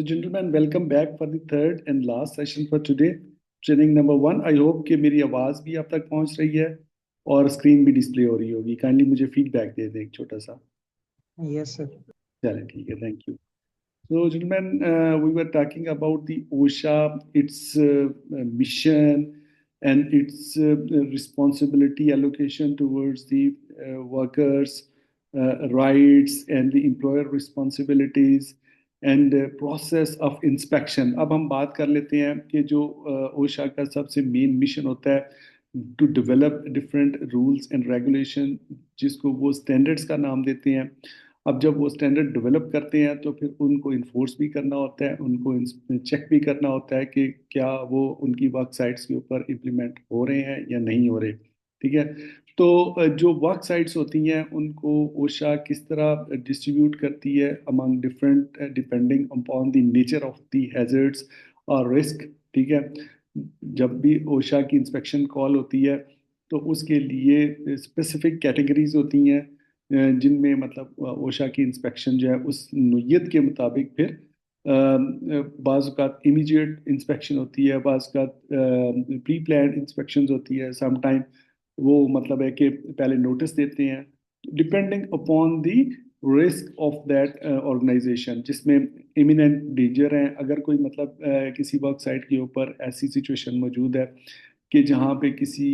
So, gentlemen, welcome back for the third and last session for today. Training number 1. I hope कि मेरी आवाज़ भी आप तक पहुंच रही है और स्क्रीन भी डिस्प्ले हो रही होगी. काइंडली मुझे फीडबैक दे दें एक छोटा सा. Yes, sir. चलिए ठीक है, thank you. So, gentlemen, we were talking about the OSHA, its mission, and its responsibility allocation towards the workers' rights and the employer responsibilities and process of inspection. अब हम बात कर लेते हैं कि जो OSHA का सबसे मेन मिशन होता है to develop different rules and regulation, जिसको वो स्टैंडर्ड्स का नाम देते हैं. अब जब वो स्टैंडर्ड डेवलप करते हैं तो फिर उनको इन्फोर्स भी करना होता है, उनको चेक भी करना होता है कि क्या वो उनकी वर्क साइट्स के ऊपर इम्प्लीमेंट हो रहे हैं या नहीं हो रहे. ठीक है. तो जो वर्क साइट्स होती हैं उनको ओशा किस तरह डिस्ट्रीब्यूट करती है among different depending upon the nature of the hazards और रिस्क. ठीक है. जब भी ओशा की इंस्पेक्शन कॉल होती है तो उसके लिए स्पेसिफिक कैटेगरीज होती हैं जिनमें मतलब ओशा की इंस्पेक्शन जो है उस नोयत के मुताबिक फिर बाज़ इमीडिएट इंस्पेक्शन होती है, बाज़ प्री प्लान इंस्पेक्शन होती है. सम टाइम वो मतलब है कि पहले नोटिस देते हैं depending upon the risk of that organization, जिसमें इमिनेंट डेंजर है. अगर कोई मतलब किसी वर्क साइट के ऊपर ऐसी सिचुएशन मौजूद है कि जहाँ पे किसी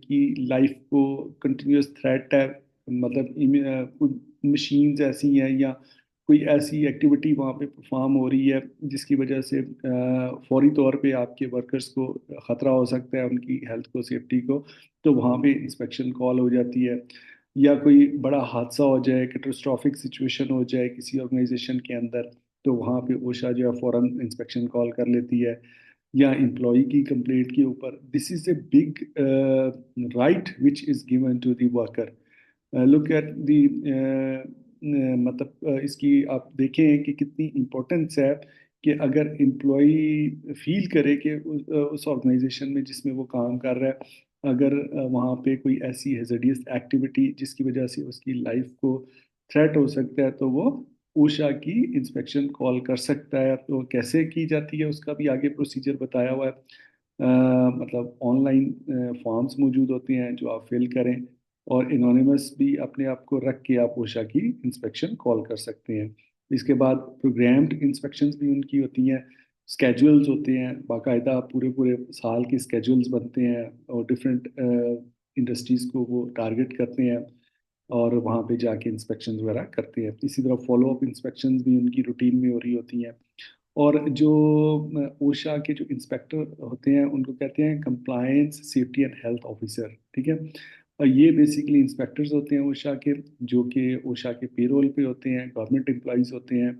की लाइफ को कंटिन्यूस थ्रेट है, मतलब मशीन्स ऐसी हैं या कोई ऐसी एक्टिविटी वहाँ पे परफॉर्म हो रही है जिसकी वजह से फौरी तौर पे आपके वर्कर्स को ख़तरा हो सकता है, उनकी हेल्थ को, सेफ्टी को, तो वहाँ पे इंस्पेक्शन कॉल हो जाती है. या कोई बड़ा हादसा हो जाए, कैटास्ट्रॉफिक सिचुएशन हो जाए किसी ऑर्गेनाइजेशन के अंदर, तो वहाँ पे ओशा जो है फ़ौरन इंस्पेक्शन कॉल कर लेती है. या एम्प्लॉय की कंप्लेंट के ऊपर this is a big right which is given to the worker. Look at the मतलब इसकी आप देखें कि कितनी इम्पोर्टेंस है कि अगर एम्प्लॉय फील करे कि उस ऑर्गेनाइजेशन में जिसमें वो काम कर रहा है, अगर वहाँ पे कोई ऐसी हेजर्डियस एक्टिविटी जिसकी वजह से उसकी लाइफ को थ्रेट हो सकता है, तो वो ऊषा की इंस्पेक्शन कॉल कर सकता है. तो कैसे की जाती है उसका भी आगे प्रोसीजर बताया हुआ है. मतलब ऑनलाइन फॉर्म्स मौजूद होते हैं जो आप फिल करें और इनोनिमस भी अपने आप को रख के आप ओशा की इंस्पेक्शन कॉल कर सकते हैं. इसके बाद प्रोग्राम्ड इंस्पेक्शंस भी उनकी होती हैं, स्केड्यूल्स होते हैं, बाकायदा पूरे पूरे साल के स्केड्यूल्स बनते हैं और डिफरेंट इंडस्ट्रीज़ को वो टारगेट करते हैं और वहाँ पे जाके इंस्पेक्शन वगैरह करते हैं. इसी तरह फॉलो अप इंस्पेक्शंस भी उनकी रूटीन में हो रही होती हैं. और जो ओशा के जो इंस्पेक्टर होते हैं उनको कहते हैं compliance safety and health officer. ठीक है. और ये बेसिकली इंस्पेक्टर्स होते हैं ओशा के, जो कि ओशा के पेरोल पे होते हैं, गवर्नमेंट एम्प्लॉइज होते हैं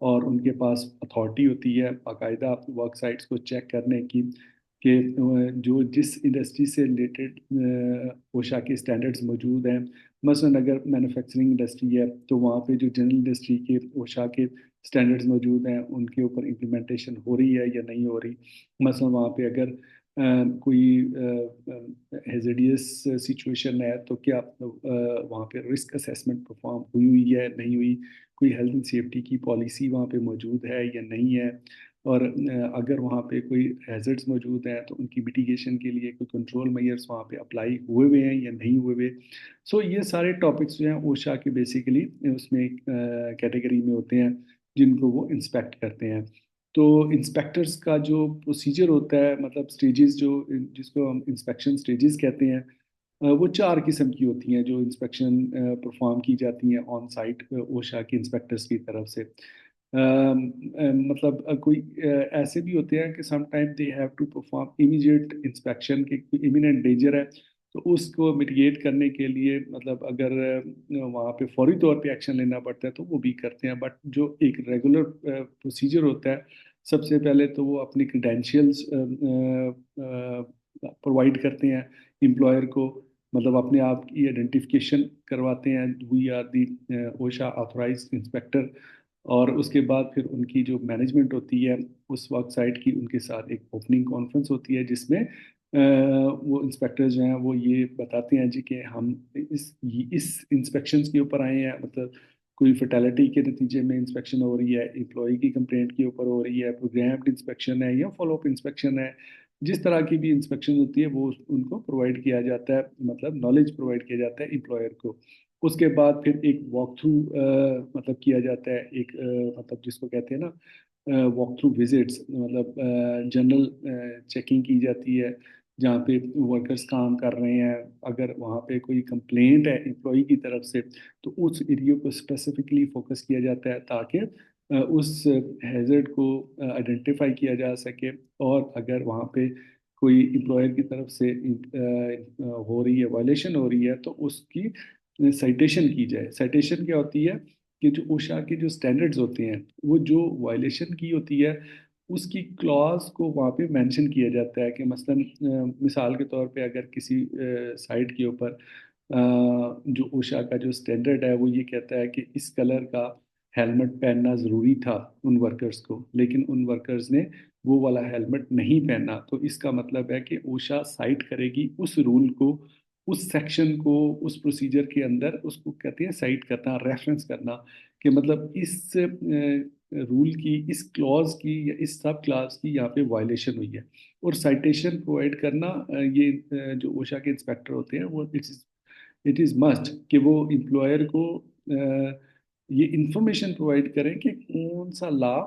और उनके पास अथॉरिटी होती है बाकायदा वर्क साइट्स को चेक करने की कि जो जिस इंडस्ट्री से रिलेटेड ओशा के स्टैंडर्ड्स मौजूद हैं. मसलन अगर मैन्युफैक्चरिंग इंडस्ट्री है तो वहाँ पे जो जनरल इंडस्ट्री के ओशा के स्टैंडर्ड्स मौजूद हैं उनके ऊपर इम्प्लीमेंटेशन हो रही है या नहीं हो रही. मसलन वहाँ पे अगर कोई हेजेडियस सिचुएशन है तो क्या वहाँ पे रिस्क असेसमेंट परफॉर्म हुई हुई है नहीं हुई, कोई हेल्थ एंड सेफ्टी की पॉलिसी वहाँ पे मौजूद है या नहीं है, और अगर वहाँ पे कोई हैजर्ड्स मौजूद हैं तो उनकी मिटिगेशन के लिए कोई कंट्रोल मेजर्स वहाँ पे अप्लाई हुए हुए हैं या नहीं हुए हुए. सो ये सारे टॉपिक्स जो हैं ओशा के बेसिकली उसमें कैटेगरी में होते हैं जिनको वो इंस्पेक्ट करते हैं. तो इंस्पेक्टर्स का जो प्रोसीजर होता है, मतलब स्टेजेस जो जिसको हम इंस्पेक्शन स्टेजेस कहते हैं, वो 4 किस्म की होती हैं जो इंस्पेक्शन परफॉर्म की जाती हैं ऑन साइट ओशा के इंस्पेक्टर्स की तरफ से. मतलब कोई ऐसे भी होते हैं कि some time they have to perform immediate inspection के, इमिनेंट डेंजर है तो उसको मिटिगेट करने के लिए मतलब अगर वहाँ पे फौरी तौर पे एक्शन लेना पड़ता है तो वो भी करते हैं. बट जो एक रेगुलर प्रोसीजर होता है, सबसे पहले तो वो अपनी क्रेडेंशियल्स प्रोवाइड करते हैं एम्प्लॉयर को, मतलब अपने आप की आइडेंटिफिकेशन करवाते हैं, we are the OSHA authorized inspector. और उसके बाद फिर उनकी जो मैनेजमेंट होती है उस वर्क साइट की, उनके साथ एक ओपनिंग कॉन्फ्रेंस होती है जिसमें वो इंस्पेक्टर जो हैं वो ये बताते हैं जी कि हम इस इंस्पेक्शंस के ऊपर आए हैं, मतलब कोई फर्टेलिटी के नतीजे में इंस्पेक्शन हो रही है, एम्प्लॉय की कंप्लेंट के ऊपर हो रही है, प्रोग्राम्ड इंस्पेक्शन है या फॉलोअप इंस्पेक्शन है, जिस तरह की भी इंस्पेक्शन होती है वो उनको प्रोवाइड किया जाता है, मतलब नॉलेज प्रोवाइड किया जाता है एम्प्लॉयर को। उसके बाद फिर एक वॉक थ्रू मतलब किया जाता है, एक मतलब जिसको कहते हैं ना वॉक थ्रू विजिट्स, मतलब जनरल चेकिंग की जाती है जहाँ पे वर्कर्स काम कर रहे हैं। अगर वहाँ पे कोई कंप्लेंट है एम्प्लॉय की तरफ से तो उस एरिया को स्पेसिफिकली फोकस किया जाता है ताकि उस हैजर्ड को आइडेंटिफाई किया जा सके। और अगर वहाँ पे कोई एम्प्लॉयर की तरफ से हो रही है, वायलेशन हो रही है, तो उसकी साइटेशन की जाए। साइटेशन क्या होती है कि जो ओशा के जो स्टैंडर्ड्स होते हैं वो जो वायलेशन की होती है उसकी क्लॉज को वहाँ पे मेंशन किया जाता है कि मसलन मिसाल के तौर पे अगर किसी साइट के ऊपर जो ओशा का जो स्टैंडर्ड है वो ये कहता है कि इस कलर का हेलमेट पहनना ज़रूरी था उन वर्कर्स को, लेकिन उन वर्कर्स ने वो वाला हेलमेट नहीं पहना, तो इसका मतलब है कि ओशा साइट करेगी उस रूल को, उस सेक्शन को, उस प्रोसीजर के अंदर। उसको कहते हैं साइट करना, रेफरेंस करना, कि मतलब इस रूल की, इस क्लॉज की या इस सब क्लास की यहाँ पे वायलेशन हुई है। और साइटेशन प्रोवाइड करना ये जो ओशा के इंस्पेक्टर होते हैं वो इट इज़ मस्ट कि वो एम्प्लॉयर को ये इंफॉर्मेशन प्रोवाइड करें कि कौन सा लॉ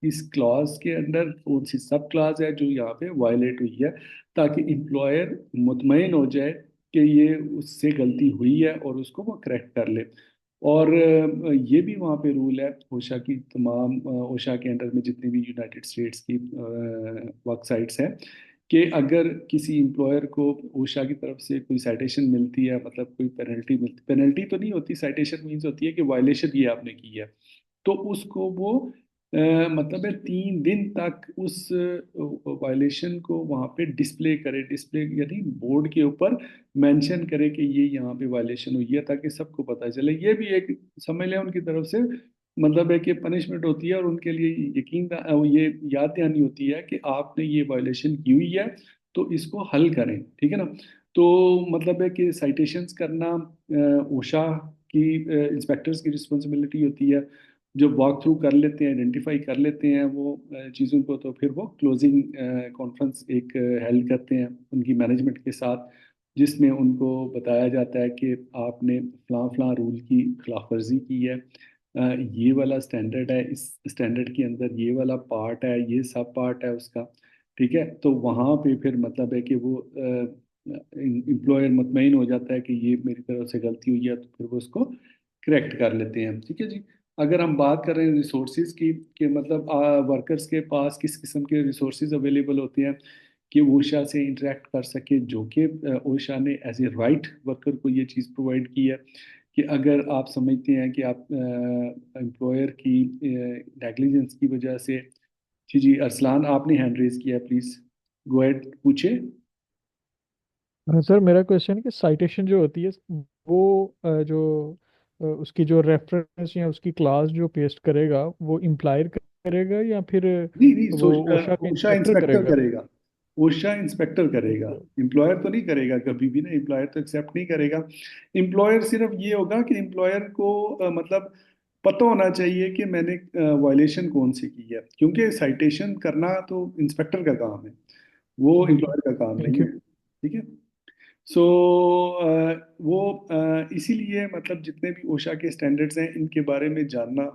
इस क्लॉज के अंडर, कौन सी सब क्लॉज है जो यहाँ पे वायलेट हुई है, ताकि एम्प्लॉयर मुतमईन हो जाए कि ये उससे गलती हुई है और उसको वो करेक्ट कर ले। और ये भी वहाँ पे रूल है ओशा की तमाम ओशा के अंडर में जितनी भी यूनाइटेड स्टेट्स की वर्क साइट्स हैं कि अगर किसी एम्प्लॉयर को ओशा की तरफ से कोई साइटेशन मिलती है, मतलब कोई पेनल्टी मिलती, पेनल्टी तो नहीं होती, साइटेशन मीन्स होती है कि वायलेशन ये आपने की है, तो उसको वो मतलब है 3 दिन तक उस वायलेशन को वहाँ पे डिस्प्ले करे, डिस्प्ले यानी बोर्ड के ऊपर मेंशन करे कि ये यहाँ पे वायलेशन हुई है, ताकि सबको पता चले। ये भी एक समझ लें उनकी तरफ से मतलब है कि पनिशमेंट होती है, और उनके लिए ये याद दहानी होती है कि आपने ये वायलेशन की हुई है तो इसको हल करें, ठीक है ना। तो मतलब है कि साइटेशंस करना ओशा की इंस्पेक्टर्स की रिस्पॉन्सिबिलिटी होती है। जो वॉक थ्रू कर लेते हैं, आइडेंटिफाई कर लेते हैं वो चीज़ों को, तो फिर वो क्लोजिंग कॉन्फ्रेंस एक हेल्ड करते हैं उनकी मैनेजमेंट के साथ, जिसमें उनको बताया जाता है कि आपने फलां फलां रूल की खिलाफ वर्जी की है, ये वाला स्टैंडर्ड है, इस स्टैंडर्ड के अंदर ये वाला पार्ट है, ये सब पार्ट है उसका, ठीक है। तो वहाँ पे फिर मतलब है कि वो एम्प्लॉयर मुतमईन हो जाता है कि ये मेरी तरफ से गलती हुई है, तो फिर वो उसको करेक्ट कर लेते हैं, ठीक है जी। अगर हम बात कर रहे हैं रिसोर्सेज की कि मतलब वर्कर्स के पास किस किस्म के रिसोर्सेज अवेलेबल होते हैं कि वो ओशा से इंटरेक्ट कर सके, जो कि ओशा ने एज ए राइट वर्कर को ये चीज़ प्रोवाइड की है कि अगर आप समझते हैं कि आप एम्प्लॉयर की नेग्लिजेंस की वजह से। जी जी अरसलान, आपने हैंड रेज किया, प्लीज़ गो अहेड, पूछे। हाँ सर, मेरा क्वेश्चन है कि साइटेशन जो होती है वो जो उसकी जो रेफरेंस या उसकी क्लास जो पेस्ट करेगा वो इम्प्लायर करेगा या फिर नहीं नहीं, वो ओशा का ओशा इंस्पेक्टर इंस्पेक्टर करेगा? करेगा। ओशा इंस्पेक्टर करेगा। अच्छा। एम्प्लॉयर तो नहीं करेगा कभी भी ना, एम्प्लॉयर तो एक्सेप्ट नहीं करेगा। एम्प्लॉयर सिर्फ ये होगा कि एम्प्लॉयर को मतलब पता होना चाहिए कि मैंने वायलेशन कौन सी की है, क्योंकि साइटेशन करना तो इंस्पेक्टर का काम है, वो जी जी। एम्प्लॉयर का काम नहीं थैंक यू। है, ठीक है। सो वो इसीलिए मतलब जितने भी ओशा के स्टैंडर्ड्स हैं इनके बारे में जानना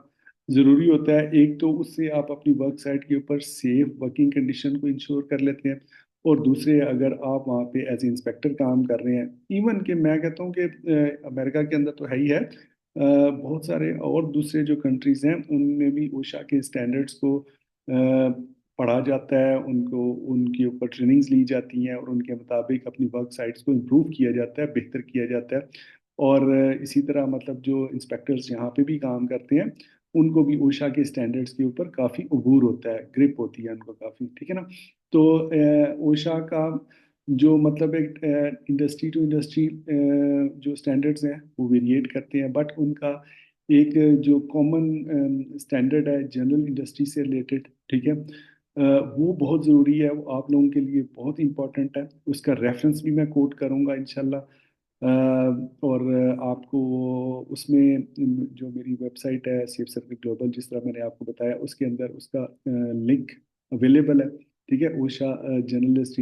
ज़रूरी होता है। एक तो उससे आप अपनी वर्क साइट के ऊपर सेफ वर्किंग कंडीशन को इंश्योर कर लेते हैं, और दूसरे अगर आप वहाँ पे एज इंस्पेक्टर काम कर रहे हैं, इवन कि मैं कहता हूँ कि अमेरिका के अंदर तो है ही है, बहुत सारे और दूसरे जो कंट्रीज़ हैं उनमें भी ओशा के स्टैंडर्ड्स को पढ़ा जाता है, उनको उनके ऊपर ट्रेनिंग्स ली जाती हैं और उनके मुताबिक अपनी वर्क साइट्स को इम्प्रूव किया जाता है, बेहतर किया जाता है। और इसी तरह मतलब जो इंस्पेक्टर्स यहाँ पे भी काम करते हैं उनको भी ओशा के स्टैंडर्ड्स के ऊपर काफ़ी अबूर होता है, ग्रिप होती है उनको काफ़ी, ठीक है ना। तो ओशा का जो मतलब एक इंडस्ट्री टू इंडस्ट्री जो स्टैंडर्ड्स हैं वो वेरिएट करते हैं, बट उनका एक जो कॉमन स्टैंडर्ड है जनरल इंडस्ट्री से रिलेटेड, ठीक है, वो बहुत ज़रूरी है, वो आप लोगों के लिए बहुत इंपॉर्टेंट है। उसका रेफरेंस भी मैं कोट करूँगा इंशाल्लाह। और आपको उसमें जो मेरी वेबसाइट है सेफ सर्किट ग्लोबल, जिस तरह मैंने आपको बताया, उसके अंदर उसका लिंक अवेलेबल है। ठीक है, ओशा जर्नलिस्ट,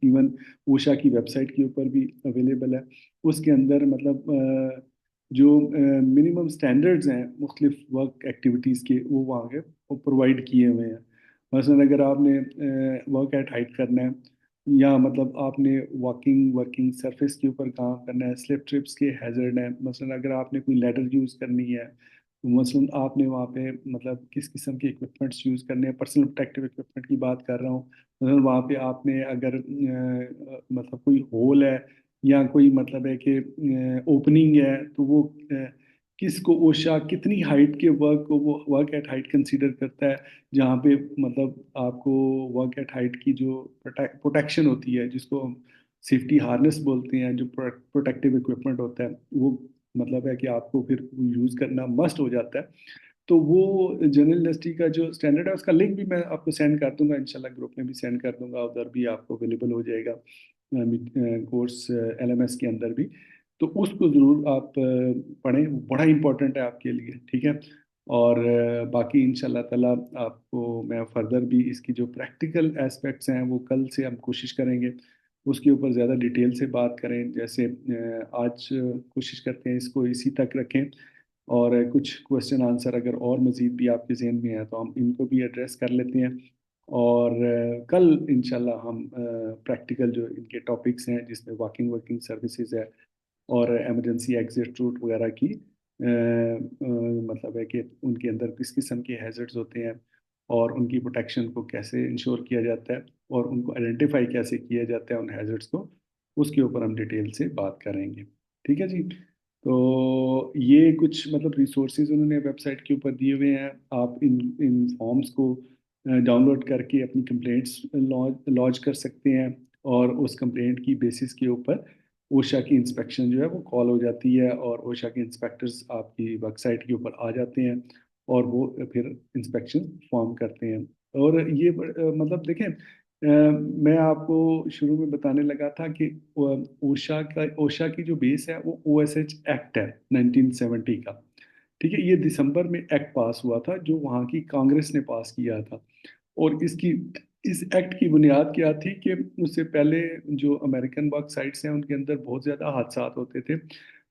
इवन ओशा की वेबसाइट के ऊपर भी अवेलेबल है। उसके अंदर मतलब जो मिनिमम स्टैंडर्ड्स हैं मुख्तलिफ वर्क एक्टिविटीज़ के, वो वहाँ के वो प्रोवाइड किए हुए हैं। मसलन अगर आपने वर्क एट हाइट करना है, या मतलब आपने वॉकिंग वर्किंग सरफेस के ऊपर काम करना है, स्लिप ट्रिप्स के हैजर्ड है, मसलन अगर आपने कोई लैडर यूज़ करनी है, तो मसलन आपने वहाँ पे मतलब किस किस्म के इक्विपमेंट्स यूज़ करने हैं, पर्सनल प्रोटेक्टिव इक्विपमेंट की बात कर रहा हूँ। मसलन वहाँ पे आपने अगर मतलब कोई होल है, या कोई मतलब है कि ओपनिंग है, तो वो किसको ओशा कितनी हाइट के वर्क को वो वर्क एट हाइट कंसीडर करता है, जहाँ पे मतलब आपको वर्क एट हाइट की जो प्रोटेक्शन होती है, जिसको हम सेफ्टी हार्नेस बोलते हैं, जो प्रोटेक्टिव इक्विपमेंट होता है, वो मतलब है कि आपको फिर यूज़ करना मस्ट हो जाता है। तो वो जनरल इंडस्ट्री का जो स्टैंडर्ड है, उसका लिंक भी मैं आपको सेंड कर दूंगा, इंशाल्लाह ग्रुप में भी सेंड कर दूंगा, उधर भी आपको अवेलेबल हो जाएगा कोर्स एलएमएस के अंदर भी। तो उसको ज़रूर आप पढ़ें, वो बड़ा इंपॉर्टेंट है आपके लिए। ठीक है। और बाकी इंशाल्लाह ताला आपको मैं फर्दर भी इसकी जो प्रैक्टिकल एस्पेक्ट्स हैं वो कल से हम कोशिश करेंगे उसके ऊपर ज़्यादा डिटेल से बात करें। जैसे आज कोशिश करते हैं इसको इसी तक रखें, और कुछ क्वेश्चन आंसर अगर और मज़ीद भी आपके जहन में है तो हम इनको भी एड्रेस कर लेते हैं। और कल इंशाल्लाह हम प्रैक्टिकल जो इनके टॉपिक्स हैं, जिसमें वॉकिंग वर्किंग सर्विसेज है और इमरजेंसी एग्जिट रूट वगैरह की मतलब है कि उनके अंदर किस किस्म के हैजर्ड्स होते हैं, और उनकी प्रोटेक्शन को कैसे इंश्योर किया जाता है, और उनको आइडेंटिफाई कैसे किया जाता है उन हैजर्ड्स को, उसके ऊपर हम डिटेल से बात करेंगे। ठीक है जी। तो ये कुछ मतलब रिसोर्सेज उन्होंने वेबसाइट के ऊपर दिए हुए हैं। आप इन इन फॉर्म्स को डाउनलोड करके अपनी कंप्लेंट्स लॉन्च कर सकते हैं, और उस कंप्लेंट की बेसिस के ऊपर ओशा की इंस्पेक्शन जो है वो कॉल हो जाती है, और ओशा के इंस्पेक्टर्स आपकी वेबसाइट के ऊपर आ जाते हैं, और वो फिर इंस्पेक्शन फॉर्म करते हैं। और ये मतलब देखें, मैं आपको शुरू में बताने लगा था कि ओशा की जो बेस है वो ओएसएच एक्ट है 1970 का। ठीक है, ये दिसंबर में एक्ट पास हुआ था, जो वहाँ की कांग्रेस ने पास किया था। और इसकी इस एक्ट की बुनियाद क्या थी कि उससे पहले जो अमेरिकन वर्क साइट्स हैं उनके अंदर बहुत ज़्यादा हादसा होते थे।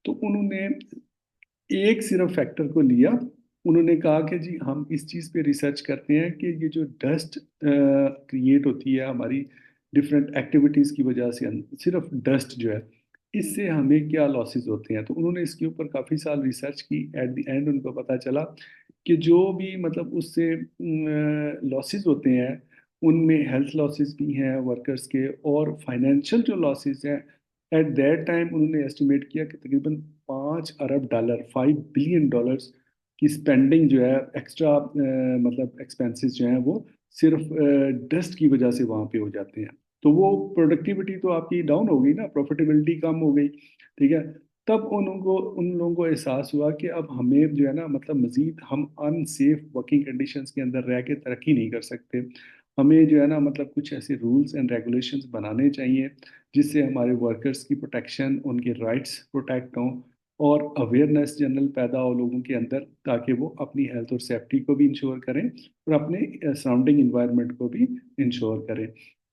तो उन्होंने एक सिर्फ फैक्टर को लिया। उन्होंने कहा कि जी हम इस चीज़ पे रिसर्च करते हैं कि ये जो डस्ट क्रिएट होती है हमारी डिफरेंट एक्टिविटीज़ की वजह से, सिर्फ डस्ट जो है, इससे हमें क्या लॉसेस होते हैं। तो उन्होंने इसके ऊपर काफ़ी साल रिसर्च की। एट द एंड उनको पता चला कि जो भी मतलब उससे लॉसेस होते हैं, उनमें हेल्थ लॉसेस भी हैं वर्कर्स के, और फाइनेंशियल जो लॉसेस हैं, एट दैट टाइम उन्होंने एस्टिमेट किया कि तकरीबन 5 अरब डॉलर, $5 बिलियन की स्पेंडिंग जो है, एक्स्ट्रा मतलब एक्सपेंसेस जो हैं, वो सिर्फ डस्ट की वजह से वहाँ पे हो जाते हैं। तो वो प्रोडक्टिविटी तो आपकी डाउन हो गई ना, प्रॉफिटेबिलिटी कम हो गई। ठीक है। तब उन लोगों को एहसास हुआ कि अब हमें जो है ना, मतलब मजीद हम अनसेफ वर्किंग कंडीशंस के अंदर रह के तरक्की नहीं कर सकते। हमें जो है ना, मतलब कुछ ऐसे रूल्स एंड रेगुलेशंस बनाने चाहिए जिससे हमारे वर्कर्स की प्रोटेक्शन, उनके राइट्स प्रोटेक्ट हों, और अवेयरनेस जनरल पैदा हो लोगों के अंदर, ताकि वो अपनी हेल्थ और सेफ्टी को भी इंश्योर करें, और अपने सराउंडिंग इन्वायरमेंट को भी इंश्योर करें।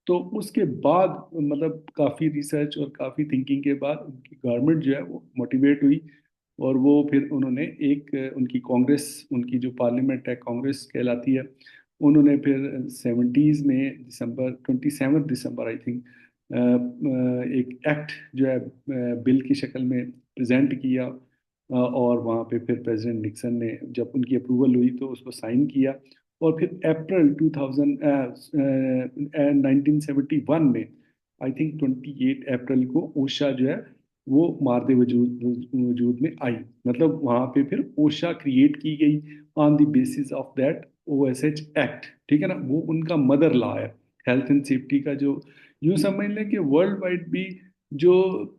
तो उसके बाद मतलब काफ़ी रिसर्च और काफ़ी थिंकिंग के बाद उनकी गवर्नमेंट जो है वो मोटिवेट हुई, और वो फिर उन्होंने एक उनकी कांग्रेस, उनकी जो पार्लियामेंट है कांग्रेस कहलाती है, उन्होंने फिर 70s में दिसंबर 27 दिसंबर आई थिंक एक एक्ट जो है बिल की शक्ल में प्रेजेंट किया। और वहाँ पे फिर प्रेसिडेंट निक्सन ने जब उनकी अप्रूवल हुई तो उसको साइन किया। और फिर अप्रैल 1971 में, आई थिंक 28 अप्रैल को, ओशा जो है वो मारदे वजूद वजूद में आई। मतलब वहाँ पे फिर ओशा क्रिएट की गई on the basis of that OSH act. ठीक है ना, वो उनका मदर लॉ है हेल्थ एंड सेफ्टी का। जो यूं समझ लें कि वर्ल्ड वाइड भी जो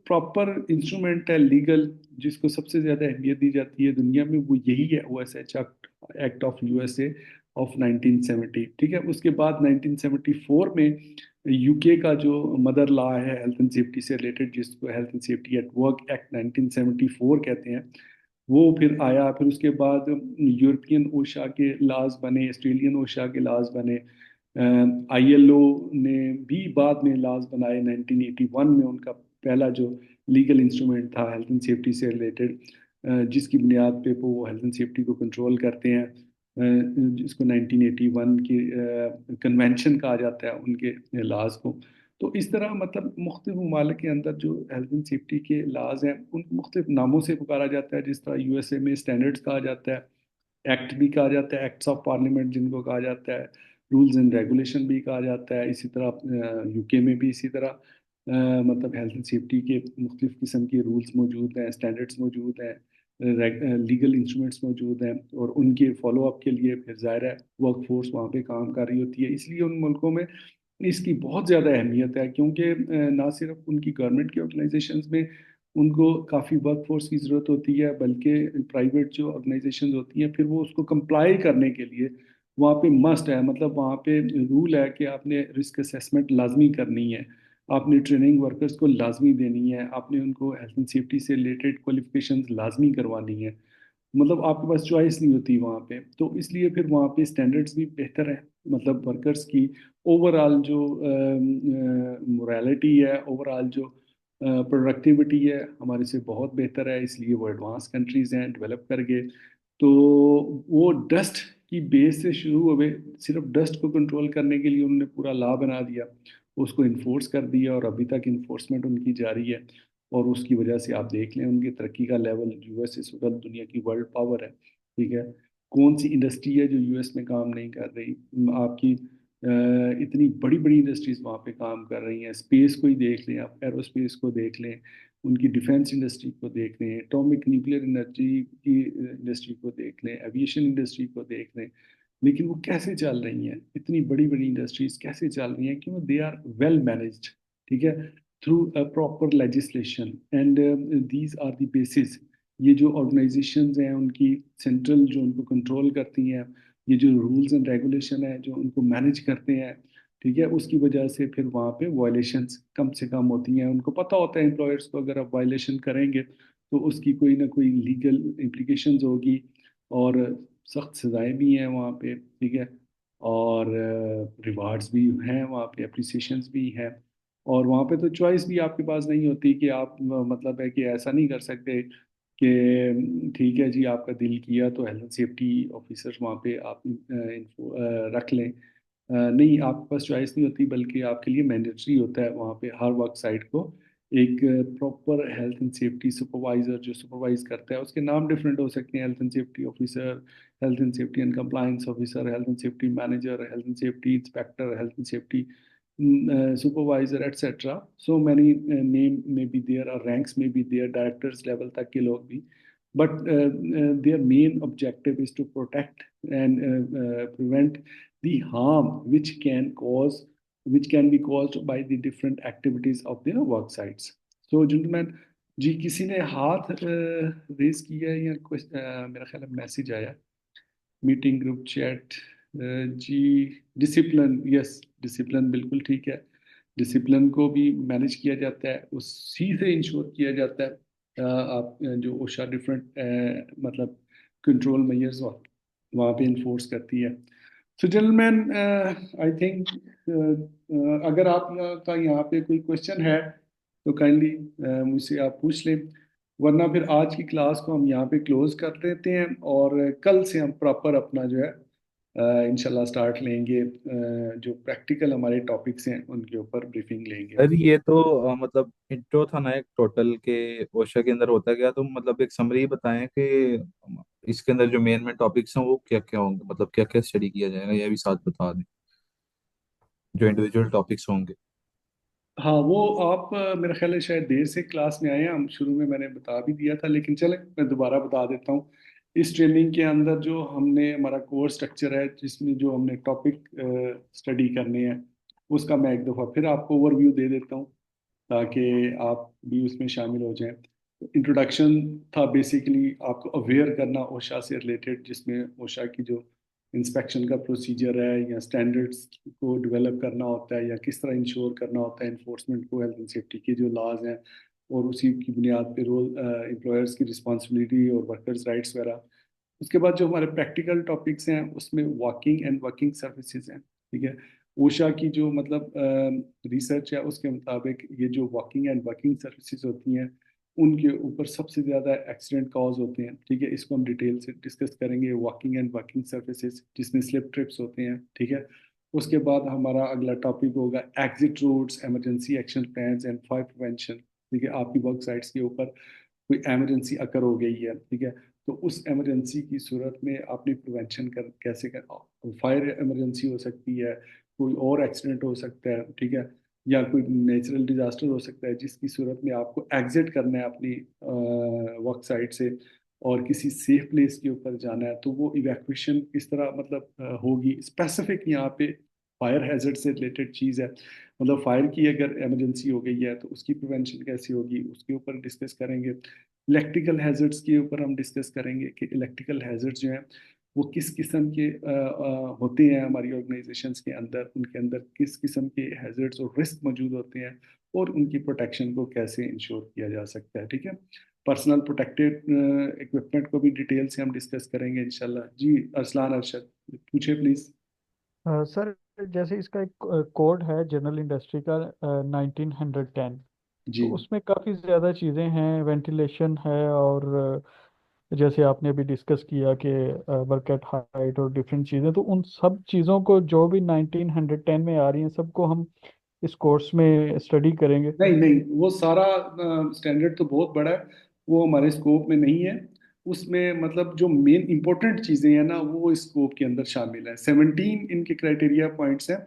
प्रॉपर इंस्ट्रूमेंट है लीगल, जिसको सबसे ज्यादा अहमियत दी जाती है दुनिया में, वो यही है OSH act of USA of 1970। ठीक है। उसके बाद 1974 में यूके का जो मदर लॉ है हेल्थ एंड सेफ्टी से रिलेटेड, जिसको health and safety at work act 1974 कहते हैं, वो फिर आया। फिर उसके बाद यूरोपियन ओशा के लॉज बने, ऑस्ट्रेलियन ओशा के लॉज बने, आईएलओ ने भी बाद में लॉज बनाए 1981 में। उनका पहला जो लीगल इंस्ट्रूमेंट था हेल्थ एंड सेफ्टी से रिलेटेड, जिसकी बुनियाद पे वो हेल्थ एंड सेफ्टी को कंट्रोल करते हैं, जिसको 1981 की कन्वेंशन कहा जाता है उनके लॉज को। तो इस तरह मतलब मुख्तलिफ ममालिक के अंदर जो हेल्थ एंड सेफ्टी के लॉज हैं उनको मुख्तलिफ नामों से पुकारा जाता है। जिस तरह यूएसए में स्टैंडर्ड्स कहा जाता है, एक्ट भी कहा जाता है, एक्ट्स ऑफ पार्लियामेंट जिनको कहा जाता है, रूल्स एंड रेगुलेशन भी कहा जाता है। इसी तरह यूके में भी इसी तरह मतलब हेल्थ एंड सेफ्टी के मुख्तलिफ किस्म के रूल्स मौजूद हैं, स्टैंडर्ड्स मौजूद हैं, लीगल इंस्ट्रूमेंट्स मौजूद हैं, और उनके फॉलो अप के लिए फिर ज़ाहिर है वर्क फोर्स वहाँ पे काम कर रही होती है। इसलिए उन मुल्कों में इसकी बहुत ज़्यादा अहमियत है, क्योंकि ना सिर्फ उनकी गवर्नमेंट की ऑर्गेनाइजेशंस में उनको काफ़ी वर्क फोर्स की ज़रूरत होती है, बल्कि प्राइवेट जो ऑर्गेनाइजेशंस होती हैं फिर वो उसको कंप्लाई करने के लिए वहाँ पे मस्ट है, मतलब वहाँ पे रूल है कि आपने रिस्क असेसमेंट लाजमी करनी है, आपने ट्रेनिंग वर्कर्स को लाजमी देनी है, आपने उनको हेल्थ एंड सेफ्टी से रिलेटेड क्वालिफिकेशंस लाजमी करवानी है। मतलब आपके पास चॉइस नहीं होती वहाँ पे। तो इसलिए फिर वहाँ पे स्टैंडर्ड्स भी बेहतर है, मतलब वर्कर्स की ओवरऑल जो मोरालिटी है, ओवरऑल जो प्रोडक्टिविटी है हमारे से बहुत बेहतर है। इसलिए वो एडवांस कंट्रीज हैं, डेवलप कर गए। तो वो डस्ट की बेस से शुरू हुए, सिर्फ डस्ट को कंट्रोल करने के लिए उन्होंने पूरा लॉ बना दिया, उसको इन्फोर्स कर दिया, और अभी तक इन्फोर्समेंट उनकी जारी है। और उसकी वजह से आप देख लें उनकी तरक्की का लेवल, यूएस इस वक्त दुनिया की वर्ल्ड पावर है, ठीक है। कौन सी इंडस्ट्री है जो यूएस में काम नहीं कर रही? आपकी इतनी बड़ी बड़ी इंडस्ट्रीज वहाँ पे काम कर रही हैं। स्पेस को ही देख लें आप, एरोस्पेस को देख लें, उनकी डिफेंस इंडस्ट्री को देख लें, एटॉमिक न्यूक्लियर एनर्जी की इंडस्ट्री को देख लें, एविएशन इंडस्ट्री को देख लें। लेकिन वो कैसे चल रही हैं? इतनी बड़ी बड़ी इंडस्ट्रीज कैसे चल रही हैं? क्यों? दे आर वेल मैनेज्ड, ठीक है, through a proper legislation, and these are the basis. ये जो ऑर्गेनाइजेशंस हैं उनकी सेंट्रल जो उनको कंट्रोल करती हैं, ये जो रूल्स एंड रेगुलेशन है जो उनको मैनेज करते हैं, ठीक है, उसकी वजह से फिर वहाँ पे वायलेशंस कम से कम होती हैं। उनको पता होता है एम्प्लॉयर्स को, अगर आप वायलेशन करेंगे तो उसकी कोई ना कोई लीगल इम्प्लीकेशंस होगी, और सख्त सजाएं भी हैं वहाँ पे, ठीक है, और रिवार्ड्स भी हैं वहाँ पे, अप्रिसिएशंस भी हैं। और वहाँ पे तो चॉइस भी आपके पास नहीं होती कि आप मतलब है कि ऐसा नहीं कर सकते कि ठीक है जी आपका दिल किया तो हेल्थ एंड सेफ्टी ऑफिसर्स वहाँ पे आप रख लें। नहीं, आपके पास चॉइस नहीं होती, बल्कि आपके लिए मैंडेटरी होता है वहाँ पे हर वर्क साइट को एक proper health and safety supervisor जो सुपरवाइज करता है। उसके नाम डिफरेंट हो सकते हैं, health and safety officer, health and safety and compliance officer, health and safety manager, health and safety inspector, health and safety supervisor, etc. So many name may be there, or ranks may be there, directors level तक के लोग भी, but their main objective is to protect and prevent the harm which can be caused by the different activities of their work sites. So gentlemen, जी किसी ने हाथ raise किया है या कुछ मेरा ख्याल है मैसेज आया, मीटिंग ग्रुप चैट, जी डिसिप्लिन, यस डिसिप्लिन बिल्कुल ठीक है। डिसिप्लिन को भी मैनेज किया जाता है, उसी से इंश्योर किया जाता है। आप जो ओशा डिफरेंट मतलब कंट्रोल मेजर्स वहाँ पे इन्फोर्स करती है। सो जेंटलमैन, आई थिंक अगर आप का यहाँ पे कोई क्वेश्चन है तो काइंडली मुझसे आप पूछ लें, वरना फिर आज की क्लास को हम यहाँ पे क्लोज कर देते हैं, और कल से हम प्रॉपर अपना जो है इंशाल्लाह स्टार्ट लेंगे, जो प्रैक्टिकल हमारे टॉपिक्स हैं उनके ऊपर ब्रीफिंग लेंगे। सर ये तो मतलब इंट्रो था ना एक टोटल के ओशा के अंदर होता गया, तो मतलब एक समरी बताएं कि इसके अंदर जो मेन मेन टॉपिक्स हैं वो क्या क्या होंगे, मतलब क्या क्या स्टडी किया जाएगा, ये भी साथ बता दें जो इंडिविजुअल टॉपिक्स होंगे। हाँ वो आप मेरा ख्याल है शायद देर से क्लास में आए हैं, हम शुरू में मैंने बता भी दिया था, लेकिन चले मैं दोबारा बता देता हूँ। इस ट्रेनिंग के अंदर जो हमने हमारा कोर्स स्ट्रक्चर है, जिसमें जो हमने टॉपिक स्टडी करने हैं, उसका मैं एक दफ़ा फिर आपको ओवरव्यू दे देता हूँ, ताकि आप भी उसमें शामिल हो जाएं। इंट्रोडक्शन था बेसिकली आपको अवेयर करना ओशा से रिलेटेड, जिसमें ओशा की जो इंस्पेक्शन का प्रोसीजर है, या स्टैंडर्ड्स को डेवलप करना होता है, या किस तरह इंश्योर करना होता है इन्फोर्समेंट को, हेल्थ एंड सेफ्टी के जो लॉज हैं, और उसी की बुनियाद पे रोल एम्प्लॉयर्स की रिस्पॉन्सिबिलिटी और वर्कर्स राइट्स वगैरह। उसके बाद जो हमारे प्रैक्टिकल टॉपिक्स हैं उसमें वॉकिंग एंड वर्किंग सर्विसेज हैं, ठीक है। ओशा की जो मतलब रिसर्च है उसके मुताबिक ये जो वॉकिंग एंड वर्किंग सर्विसेज होती हैं उनके ऊपर सबसे ज़्यादा एक्सीडेंट कॉज होते हैं, ठीक है। इसको हम डिटेल से डिस्कस करेंगे, वॉकिंग एंड वर्किंग सर्विसेज जिसमें स्लिप ट्रिप्स होते हैं, ठीक है। उसके बाद हमारा अगला टॉपिक होगा exit roads, emergency action plans and fire prevention, ठीक है। आपकी वर्क साइट्स के ऊपर कोई एमरजेंसी अकर हो गई है, ठीक है, तो उस एमरजेंसी की सूरत में आपने प्रिवेंशन कर कैसे कर, फायर इमरजेंसी हो सकती है, कोई और एक्सीडेंट हो सकता है, ठीक है, या कोई नेचुरल डिजास्टर हो सकता है जिसकी सूरत में आपको एग्जिट करना है अपनी वर्क साइट से और किसी सेफ प्लेस के ऊपर जाना है, तो वो इवैक्यूएशन किस तरह मतलब होगी, स्पेसिफिक यहाँ पे फायर हैजर्ड से रिलेटेड चीज़ है। मतलब फायर की अगर इमरजेंसी हो गई है तो उसकी प्रिवेंशन कैसे होगी उसके ऊपर डिस्कस करेंगे। इलेक्ट्रिकल हैजर्ड्स के ऊपर हम डिस्कस करेंगे कि इलेक्ट्रिकल हैजर्ड्स जो हैं वो किस किस्म के होते हैं हमारी ऑर्गेनाइजेशंस के अंदर, उनके अंदर किस किस्म के हैजर्ड्स और रिस्क मौजूद होते हैं, और उनकी प्रोटेक्शन को कैसे इंश्योर किया जा सकता है, ठीक है। पर्सनल प्रोटेक्टिव इक्विपमेंट को भी डिटेल से हम डिस्कस करेंगे इंशाल्लाह। जी अरसलान अरशद पूछे प्लीज। सर, जैसे इसका एक कोड है जनरल इंडस्ट्री का 1910, जी तो उसमें काफ़ी ज़्यादा चीज़ें हैं, वेंटिलेशन है, और जैसे आपने अभी डिस्कस किया कि वर्क एट हाइट और डिफरेंट चीज़ें, तो उन सब चीज़ों को जो भी 1910 में आ रही हैं सबको हम इस कोर्स में स्टडी करेंगे। नहीं नहीं, वो सारा स्टैंडर्ड तो बहुत बड़ा है, वो हमारे स्कोप में नहीं है। उसमें मतलब जो मेन इंपॉर्टेंट चीज़ें हैं ना वो इस स्कोप के अंदर शामिल है। 17 इनके क्राइटेरिया पॉइंट्स हैं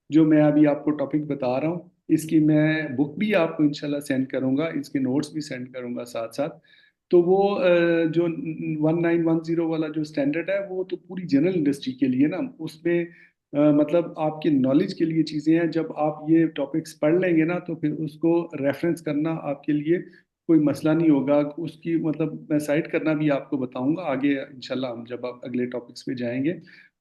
जो मैं अभी आपको टॉपिक बता रहा हूँ। इसकी मैं बुक भी आपको इंशाल्लाह सेंड करूंगा, इसके नोट्स भी सेंड करूंगा साथ साथ। तो वो जो 1910 वाला जो स्टैंडर्ड है वो तो पूरी जनरल इंडस्ट्री के लिए ना, उसमें मतलब आपके नॉलेज के लिए चीज़ें हैं। जब आप ये टॉपिक्स पढ़ लेंगे ना तो फिर उसको रेफरेंस करना आपके लिए कोई मसला नहीं होगा। उसकी मतलब मैं साइट करना भी आपको बताऊंगा आगे इंशाल्लाह, हम जब आप अगले टॉपिक्स पे जाएंगे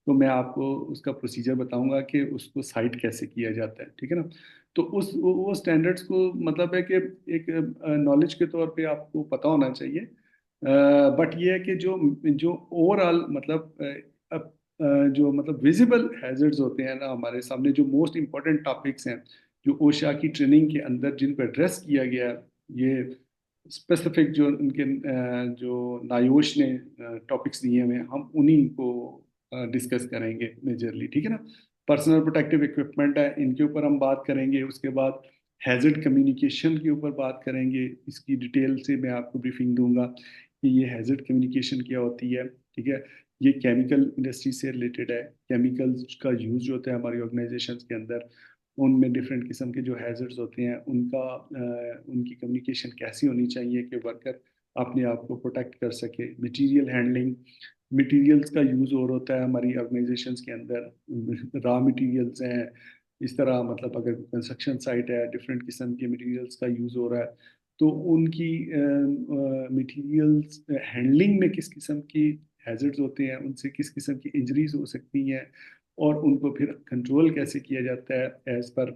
तो मैं आपको उसका प्रोसीजर बताऊंगा कि उसको साइट कैसे किया जाता है, ठीक है ना। तो उस वो स्टैंडर्ड्स को मतलब है कि एक नॉलेज के तौर पे आपको पता होना चाहिए। बट ये है कि जो जो ओवरऑल मतलब जो मतलब विजिबल हैजर्ड्स होते हैं ना हमारे सामने, जो मोस्ट इम्पोर्टेंट टॉपिक्स हैं जो ओशा की ट्रेनिंग के अंदर जिनको एड्रेस किया गया है, ये स्पेसिफिक जो उनके जो नायोश ने टॉपिक्स दिए हुए हैं हम उन्हीं को डिस्कस करेंगे मेजरली, ठीक है ना। पर्सनल प्रोटेक्टिव इक्विपमेंट है, इनके ऊपर हम बात करेंगे। उसके बाद हैजर्ड कम्युनिकेशन के ऊपर बात करेंगे, इसकी डिटेल से मैं आपको ब्रीफिंग दूंगा कि ये हैजर्ड कम्युनिकेशन क्या होती है, ठीक है। ये केमिकल इंडस्ट्री से रिलेटेड है। केमिकल्स का यूज़ जो होता है हमारी ऑर्गेनाइजेशंस के अंदर, उनमें डिफरेंट किस्म के जो हैजर्ड्स होते हैं उनका उनकी कम्युनिकेशन कैसी होनी चाहिए कि वर्कर अपने आप को प्रोटेक्ट कर सके। मटेरियल हैंडलिंग, मटेरियल्स का यूज़ और होता है हमारी ऑर्गेनाइजेशंस के अंदर, रॉ मटेरियल्स हैं इस तरह, मतलब अगर कंस्ट्रक्शन साइट है डिफरेंट किस्म के मटेरियल्स का यूज़ हो रहा है, तो उनकी मटेरियल्स हैंडलिंग में किस किस्म की हैजर्ड्स होते हैं, उनसे किस किस्म की इंजरीज हो सकती हैं, और उनको फिर कंट्रोल कैसे किया जाता है एज पर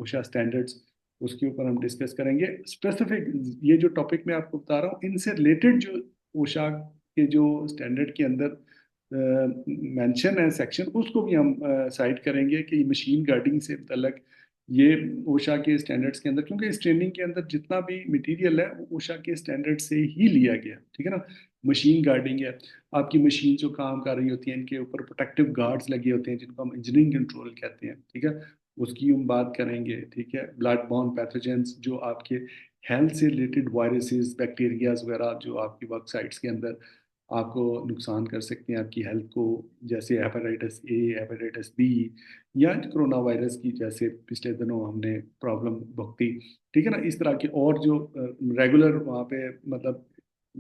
ओशा स्टैंडर्ड्स, उसके ऊपर हम डिस्कस करेंगे। स्पेसिफिक ये जो टॉपिक मैं आपको बता रहा हूँ इनसे रिलेटेड जो ओशा के जो स्टैंडर्ड के अंदर मेंशन है सेक्शन, उसको भी हम साइड करेंगे कि मशीन गार्डिंग से मुतल्लक ये ओशा के स्टैंडर्ड्स के अंदर, क्योंकि इस ट्रेनिंग के अंदर जितना भी मटेरियल है वो ओशा के स्टैंडर्ड से ही लिया गया, ठीक है ना। मशीन गार्डिंग है, आपकी मशीन जो काम कर रही होती है इनके ऊपर प्रोटेक्टिव गार्ड्स लगे होते हैं जिनको हम इंजीनियरिंग कंट्रोल कहते हैं, ठीक है। उसकी हम बात करेंगे, ठीक है। ब्लड बॉर्न पैथोजेंस जो आपके हेल्थ से रिलेटेड वायरसेस बैक्टीरियाज वगैरह जो आपकी वर्क साइट्स के अंदर आपको नुकसान कर सकते हैं आपकी हेल्थ को, जैसे हेपेटाइटिस ए, हेपेटाइटिस बी, या कोरोना वायरस की जैसे पिछले दिनों हमने प्रॉब्लम भुगती, ठीक है ना। इस तरह के और जो रेगुलर वहाँ पे मतलब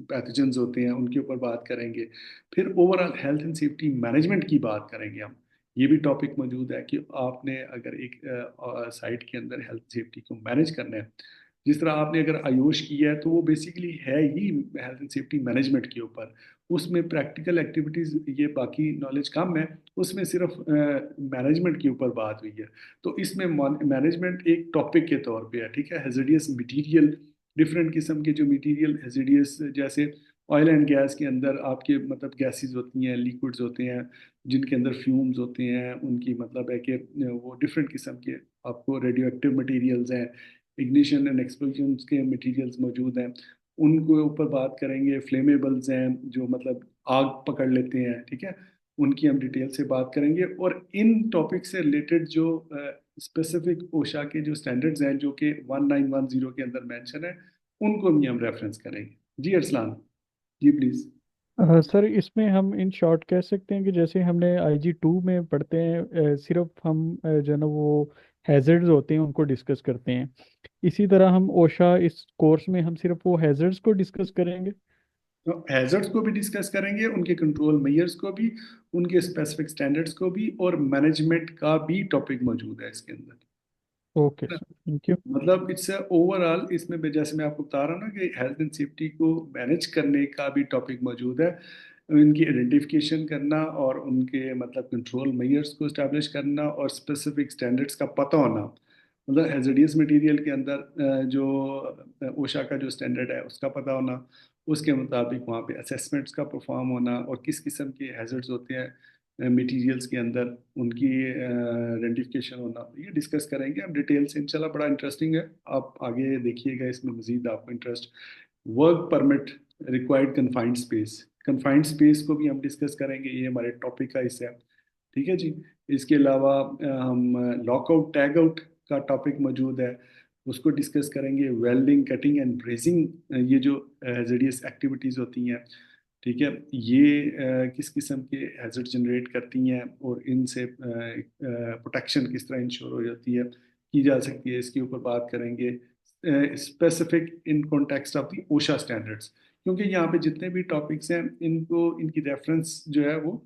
पैथोजेंस होते हैं उनके ऊपर बात करेंगे। फिर overall health and safety management की बात करेंगे हम। ये भी टॉपिक मौजूद है कि आपने अगर एक साइट के अंदर हेल्थ सेफ्टी को मैनेज करना है जिस तरह आपने अगर आयुष किया है तो वो बेसिकली है ही हेल्थ एंड सेफ्टी मैनेजमेंट के ऊपर। उसमें प्रैक्टिकल एक्टिविटीज, ये बाकी नॉलेज कम है, उसमें सिर्फ मैनेजमेंट के ऊपर बात हुई है। तो इसमें मैनेजमेंट एक टॉपिक के तौर पे है, ठीक है। हेजिडियस मटेरियल, डिफरेंट किस्म के जो मटेरियल हेजिडियस, जैसे ऑयल एंड गैस के अंदर आपके मतलब गैसेस होती हैं, लिक्विड्स होते हैं, जिनके अंदर फ्यूम्स होते हैं, उनकी मतलब है कि वो डिफरेंट किस्म के आपको रेडियो एक्टिव मटीरियल्स हैं, इग्निशन एंड एक्सप्लोजन के मटेरियल्स मौजूद हैं। उनको ऊपर बात करेंगे। फ्लेमेबल्स हैं जो मतलब आग पकड़ लेते हैं, ठीक है, उनकी हम डिटेल से बात करेंगे। और इन टॉपिक से रिलेटेड जो स्पेसिफिक ओशा के जो स्टैंडर्ड्स हैं जो कि 1910 के अंदर मेंशन है, उनको भी हम रेफरेंस करेंगे। जी अरसलान, जी प्लीज। सर इसमें हम इन शॉर्ट कह सकते हैं कि जैसे हमने IG 2 में पढ़ते हैं, सिर्फ हम जो है ना वो हैजर्ड्स होते हैं उनको डिस्कस करते हैं। इसी तरह हम ओशा इस कोर्स में हम सिर्फ वो हैजर्ड्स को डिस्कस करेंगे। तो हैजर्ड्स को भी डिस्कस करेंगे, उनके कंट्रोल मेजर्स को भी, उनके स्पेसिफिक स्टैंडर्ड्स को भी, और मैनेजमेंट का भी टॉपिक मौजूद है इसके अंदर, ओके है ना। Sir, thank you. मतलब इट्स ओवरऑल, इसमें जैसे मैं आपको बता रहा हूँ ना कि हेल्थ एंड सेफ्टी को मैनेज करने का भी टॉपिक मौजूद है। इनकी आइडेंटिफिकेशन करना और उनके मतलब कंट्रोल मेजर्स को इस्टेब्लिश करना और स्पेसिफिक स्टैंडर्ड्स का पता होना। मतलब हैजर्डियस मटेरियल के अंदर जो ओशा का जो स्टैंडर्ड है उसका पता होना, उसके मुताबिक वहाँ पे असेसमेंट्स का परफॉर्म होना, और किस किस्म के हैजर्ड्स होते हैं मटेरियल्स के अंदर, उनकी आइडेंटिफिकेशन होना, ये डिस्कस करेंगे हम डिटेल से इंशाल्लाह। बड़ा इंटरेस्टिंग है, आप आगे देखिएगा, इसमें मजीद आपको interest. Work permit required confined space, confined space को भी हम डिस्कस करेंगे, ये हमारे टॉपिक का हिस्सा है, ठीक है जी। इसके अलावा हम लॉकआउट टैग आउट का टॉपिक मौजूद है, उसको डिस्कस करेंगे। वेल्डिंग, कटिंग एंड ब्रेजिंग, ये जो हेजडियस एक्टिविटीज़ होती हैं, ठीक है, ये किस किस्म के हैजर्ड जनरेट करती हैं, और इनसे प्रोटेक्शन किस तरह इंश्योर हो जाती है, की जा सकती है, इसके ऊपर बात करेंगे। Specific in context of the OSHA standards, क्योंकि यहाँ पे जितने भी टॉपिक्स हैं इनको, इनकी रेफरेंस जो है वो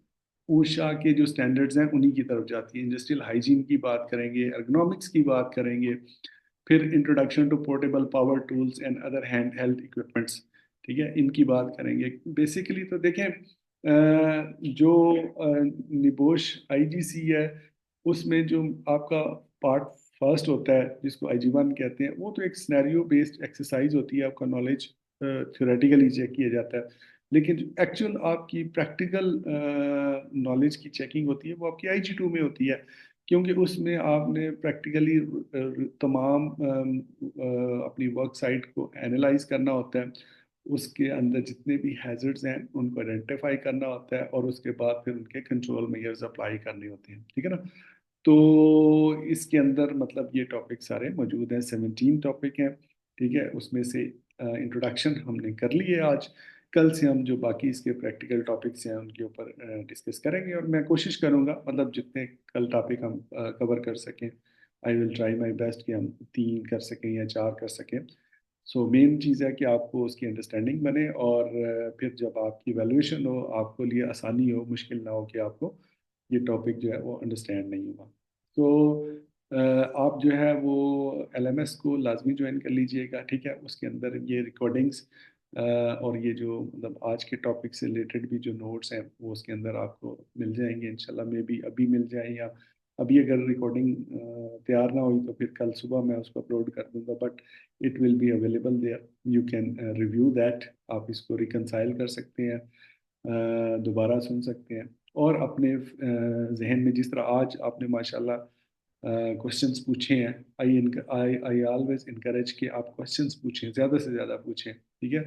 ओशा के जो स्टैंडर्ड्स हैं उन्हीं की तरफ जाती है। इंडस्ट्रियल हाइजीन की बात करेंगे, एर्गोनॉमिक्स की बात करेंगे, फिर introduction to portable power tools and other hand held equipments, ठीक है, इनकी बात करेंगे। बेसिकली तो देखें, जो निबोश IGC है, उसमें जो आपका पार्ट फर्स्ट होता है जिसको IG 1 कहते हैं, वो तो एक सिनेरियो बेस्ड एक्सरसाइज होती है, आपका नॉलेज थ्योरेटिकली चेक किया जाता है। लेकिन जो एक्चुअल आपकी प्रैक्टिकल नॉलेज की चेकिंग होती है वो आपकी IG 2 में होती है, क्योंकि उसमें आपने प्रैक्टिकली तमाम अपनी वर्क साइट को एनालाइज करना होता है, उसके अंदर जितने भी हैजर्ड्स हैं उनको आइडेंटिफाई करना होता है, और उसके बाद फिर उनके कंट्रोल मेजर्स अप्लाई करने होते हैं, ठीक है ना। तो इसके अंदर मतलब ये टॉपिक सारे मौजूद हैं, 17 टॉपिक हैं, ठीक है। उसमें से इंट्रोडक्शन हमने कर ली है आज। कल से हम जो बाकी इसके प्रैक्टिकल टॉपिक्स हैं उनके ऊपर डिस्कस करेंगे, और मैं कोशिश करूंगा मतलब जितने कल टॉपिक हम कवर कर सकें, I will try my best कि हम 3 कर सकें या 4 कर सकें। सो मेन चीज़ है कि आपको उसकी अंडरस्टैंडिंग बने, और फिर जब आपकी वैल्यूएशन हो आपको लिए आसानी हो, मुश्किल ना हो कि आपको ये टॉपिक जो है वो अंडरस्टैंड नहीं हुआ। तो आप जो है वो LMS को लाजमी ज्वाइन कर लीजिएगा, ठीक है। उसके अंदर ये रिकॉर्डिंग्स और ये जो मतलब आज के टॉपिक से रिलेटेड भी जो नोट्स हैं वो उसके अंदर आपको मिल जाएंगे इंशाल्लाह। मे बी अभी मिल जाए, या अभी अगर रिकॉर्डिंग तैयार ना हुई तो फिर कल सुबह मैं उसको अपलोड कर दूंगा, but it will be available there, you can review that. आप इसको रिकंसाइल कर सकते हैं, दोबारा सुन सकते हैं, और अपने जहन में जिस तरह आज आपने माशाल्लाह क्वेश्चंस पूछे हैं, आई आई ऑलवेज इनकरेज कि आप क्वेश्चंस पूछें, ज़्यादा से ज़्यादा पूछें, ठीक है,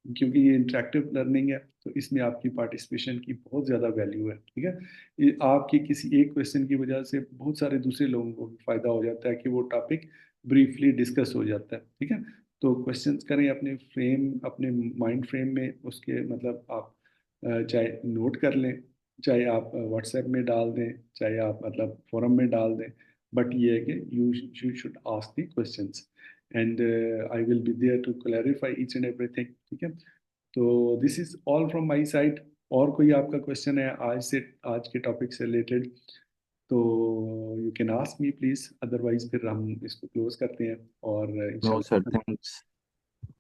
क्योंकि ये इंटरेक्टिव लर्निंग है, तो इसमें आपकी पार्टिसिपेशन की बहुत ज़्यादा वैल्यू है, ठीक है। ये आपके किसी एक क्वेश्चन की वजह से बहुत सारे दूसरे लोगों को भी फ़ायदा हो जाता है कि वो टॉपिक ब्रीफली डिस्कस हो जाता है, ठीक है। तो क्वेश्चंस करें अपने फ्रेम, अपने माइंड फ्रेम में, उसके मतलब आप चाहे नोट कर लें, चाहे आप व्हाट्सएप में डाल दें, चाहे आप मतलब फोरम में डाल दें, बट ये है कि you should ask the questions, and I will be there to clarify each and everything, ठीक है। तो this is all from my side. और कोई आपका क्वेश्चन है आज से, आज के टॉपिक से रिलेटेड? तो you can ask me please, otherwise फिर हम इसको क्लोज करते हैं और नो सर, इंशाल्लाह। थैंक्स।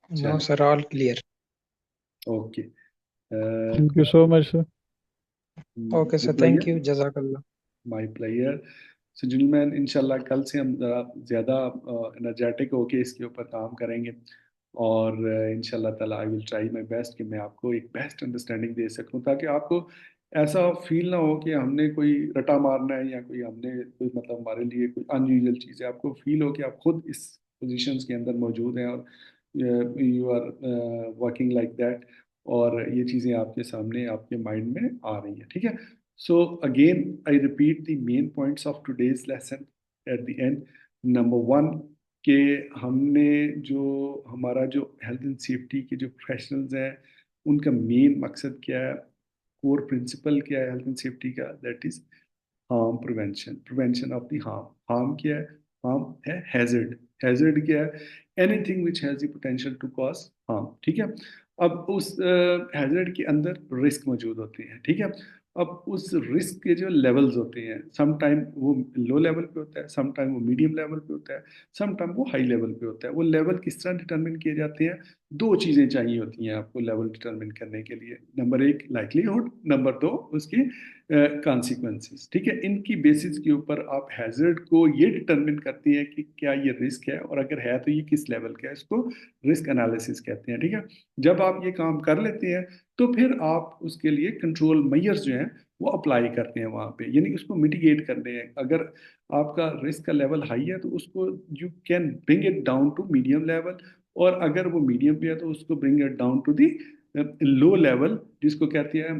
No, चलें, sir, all clear. Okay. Thank you so much sir. Okay, sir. Thank you. Jazakallah. My player. So जिनमैन, इंशाल्लाह कल से हम ज़रा ज़्यादा एनर्जेटिक होके इसके ऊपर काम करेंगे और इंशाल्लाह ताला I will try my best कि मैं आपको एक बेस्ट अंडरस्टैंडिंग दे सकूं, ताकि आपको ऐसा फील ना हो कि हमने कोई रटा मारना है या कोई हमने कोई मतलब हमारे लिए कोई अनयूजुअल चीज़ है। आपको फील हो कि आप खुद इस पोजीशंस के अंदर मौजूद हैं और you are working like that, और ये चीज़ें आपके सामने आपके माइंड में आ रही हैं, ठीक है। So again, I repeat the main points of today's lesson at the end. Number one, कि हमने जो हमारा जो हेल्थ एंड सेफ्टी के जो प्रोफेशनल्स हैं उनका मेन मकसद क्या है, कोर प्रिंसिपल क्या है हेल्थ एंड सेफ्टी का, that is harm prevention, prevention of the harm. Harm क्या है? हार्म है हैजर्ड। हैजर्ड क्या है? Anything which has the potential to cause harm, ठीक है। अब उस हैजर्ड के अंदर रिस्क मौजूद होते हैं, ठीक है। अब उस रिस्क के जो लेवल्स होते हैं, सम टाइम वो लो लेवल पे होता है, सम टाइम वो मीडियम लेवल पे होता है, सम टाइम वो हाई लेवल पे होता है। वो लेवल किस तरह डिटरमिन किए जाते हैं? दो चीज़ें चाहिए होती हैं आपको लेवल डिटरमिन करने के लिए। नंबर एक लाइकलीहुड, नंबर दो उसकी कॉन्सिक्वेंसेस, ठीक है। इनकी बेसिस के ऊपर आप हैजर्ड को ये डिटरमिन करती हैं कि क्या ये रिस्क है, और अगर है तो ये किस लेवल का है। इसको रिस्क एनालिसिस कहते हैं, ठीक है। जब आप ये काम कर लेते हैं तो फिर आप उसके लिए कंट्रोल मेजर्स जो हैं वो अप्लाई करते हैं वहाँ पे, यानी उसको मिटिगेट करते हैं। अगर आपका रिस्क का लेवल हाई है तो उसको you can bring it down to medium level, और अगर वो मीडियम पे है तो उसको bring it down to the low level, जिसको कहती है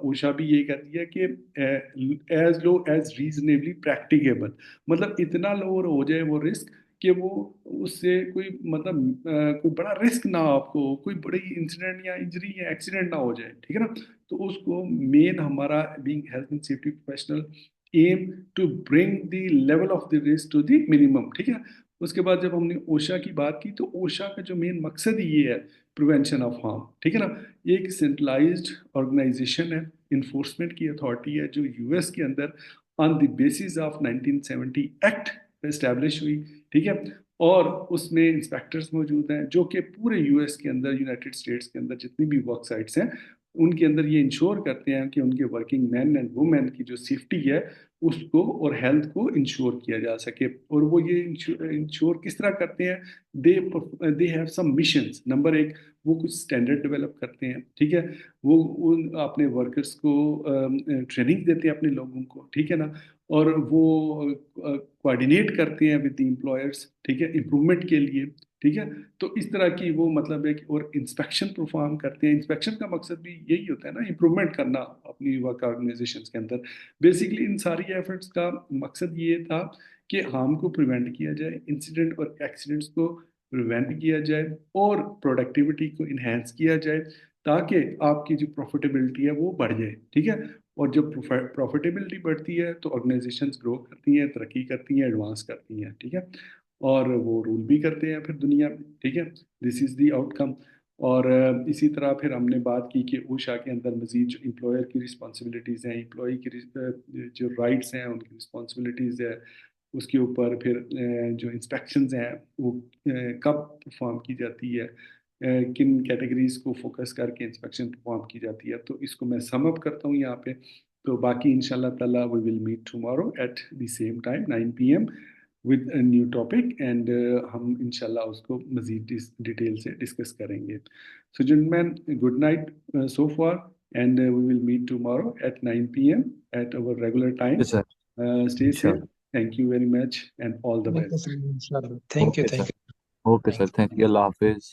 ओशा भी यही कहती है कि as low as reasonably practicable, मतलब इतना लो हो जाए वो रिस्क कि वो उससे कोई मतलब कोई बड़ा रिस्क ना हो, आपको कोई बड़ी इंसिडेंट या इंजरी या एक्सीडेंट ना हो जाए, ठीक है ना। तो उसको मेन हमारा being health and safety professional aim to bring the level of the risk to the minimum, ठीक है। उसके बाद जब हमने ओशा की बात की तो ओशा का जो मेन मकसद ये है प्रिवेंशन ऑफ हार्म, ठीक है ना। ये एक सेंट्रलाइज्ड ऑर्गेनाइजेशन है, इन्फोर्समेंट की अथॉरिटी है, जो यूएस के अंदर on the basis of 1970 act establish हुई, ठीक है। और उसमें इंस्पेक्टर्स मौजूद हैं जो कि पूरे यूएस के अंदर, यूनाइटेड स्टेट्स के अंदर जितनी भी वर्क साइट्स हैं उनके अंदर ये इंश्योर करते हैं कि उनके वर्किंग मैन एंड वुमेन की जो सेफ्टी है उसको और हेल्थ को इंश्योर किया जा सके। और वो ये इंश्योर किस तरह करते हैं? They they have some missions. Number एक, वो कुछ स्टैंडर्ड डेवलप करते हैं, ठीक है। वो उन अपने वर्कर्स को ट्रेनिंग देते हैं अपने लोगों को, ठीक है ना। और वो कोऑर्डिनेट करते हैं विद द एम्प्लॉयर्स, ठीक है, इम्प्रूवमेंट के लिए, ठीक है। तो इस तरह की वो मतलब है कि और इंस्पेक्शन परफॉर्म करते हैं। इंस्पेक्शन का मकसद भी यही होता है ना, इम्प्रूवमेंट करना अपनी वर्क ऑर्गेनाइजेशन के अंदर। बेसिकली इन सारी एफर्ट्स का मकसद ये था कि हार्म को प्रिवेंट किया जाए, इंसिडेंट और एक्सीडेंट्स को प्रिवेंट किया जाए, और प्रोडक्टिविटी को इन्हेंस किया जाए, ताकि आपकी जो प्रॉफिटेबिलिटी है वो बढ़ जाए, ठीक है। और जब प्रॉफिटेबिलिटी बढ़ती है तो ऑर्गेनाइजेशंस ग्रो करती हैं, तरक्की करती हैं, एडवांस करती हैं, ठीक है। और वो रूल भी करते हैं फिर दुनिया में, ठीक है। This is the outcome. और इसी तरह फिर हमने बात की कि ऊषा के अंदर मजीद जो एम्प्लॉयर की रिस्पॉन्सिबिलिटीज़ हैं, एम्प्लॉय की जो राइट्स हैं उनकी रिस्पॉन्सिबिलिटीज़ है, उसके ऊपर फिर जो इंस्पेक्शंस हैं वो कब परफॉर्म की जाती है, किन कैटेगरीज को फोकस करके इंस्पेक्शन परफॉर्म की जाती है। तो इसको मैं सम अप करता हूँ यहाँ पे। तो बाकी इंशाल्लाह ताला we will meet tomorrow at the same time 9 PM with a new topic, and हम इंशाल्लाह उसको मजीद डिटेल से डिस्कस करेंगे। So gentleman, good night so far, and we will meet tomorrow at 9 PM at our regular time. Yes sir, Stay safe. इंशाल्लाह। Thank you very much and all the Okay, best. sir. Inshallah. Thank you. Okay Thank sir, you. Okay sir, thank you, Allah Hafiz.